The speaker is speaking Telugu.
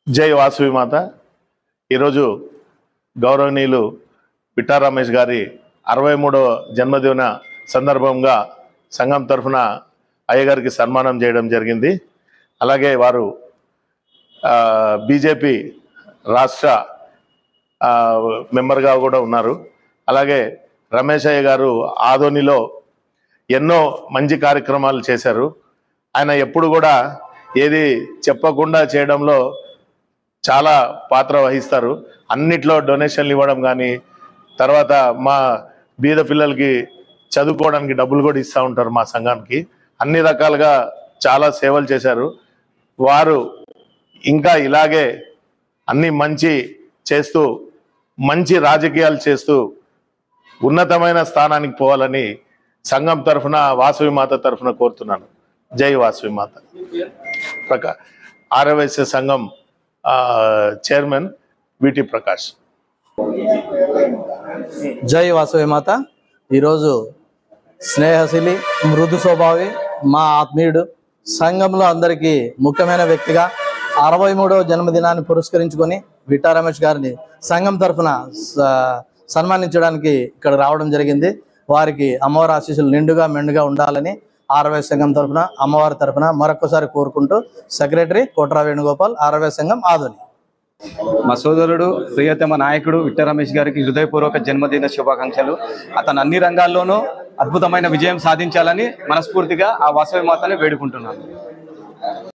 జై వాసవి మాత. ఈరోజు గౌరవనీయులు పిట్టా రమేష్ గారి 63వ జన్మదిన సందర్భంగా సంఘం తరఫున అయ్యగారికి సన్మానం చేయడం జరిగింది. అలాగే వారు బీజేపీ రాష్ట్ర మెంబర్గా కూడా ఉన్నారు. అలాగే రమేష్ అయ్య గారు ఆదోనిలో ఎన్నో మంచి కార్యక్రమాలు చేశారు. ఆయన ఎప్పుడు కూడా ఏది చెప్పకుండా చేయడంలో చాలా పాత్ర వహిస్తారు. అన్నిట్లో డొనేషన్లు ఇవ్వడం కానీ, తర్వాత మా బీద పిల్లలకి చదువుకోవడానికి డబ్బులు కూడా ఇస్తూ ఉంటారు మా సంఘానికి. అన్ని రకాలుగా చాలా సేవలు చేశారు. వారు ఇంకా ఇలాగే అన్ని మంచి చేస్తూ, మంచి రాజకీయాలు చేస్తూ ఉన్నతమైన స్థానానికి పోవాలని సంఘం తరఫున, వాసవి మాత తరఫున కోరుతున్నాను. జై వాసవి మాత. ఆర్యవైశ్య సంఘం చైర్మన్ విటి ప్రకాష్. జై వాసవి మాత. ఈరోజు స్నేహశీలి, మృదు స్వభావి, మా ఆత్మీయుడు, సంఘంలో అందరికీ ముఖ్యమైన వ్యక్తిగా 63వ జన్మదినాన్ని పురస్కరించుకొని విట్టా రమేష్ గారిని సంఘం తరఫున సన్మానించడానికి ఇక్కడ రావడం జరిగింది. వారికి అమ్మవారి ఆశీస్సులు నిండుగా మెండుగా ఉండాలని ఆర్యవైశ్య సంఘం తరఫున, అమ్మవారి తరఫున మరొకసారి కోరుకుంటూ సెక్రటరీ కోట్రా వేణుగోపాల్, ఆర్యవైశ్య సంఘం ఆదోని. మా సోదరుడు, ప్రియతమ నాయకుడు విట్టా రమేష్ గారికి హృదయపూర్వక జన్మదిన శుభాకాంక్షలు. అతను అన్ని రంగాల్లోనూ అద్భుతమైన విజయం సాధించాలని మనస్ఫూర్తిగా ఆ వాసవి మాతని వేడుకుంటున్నాను.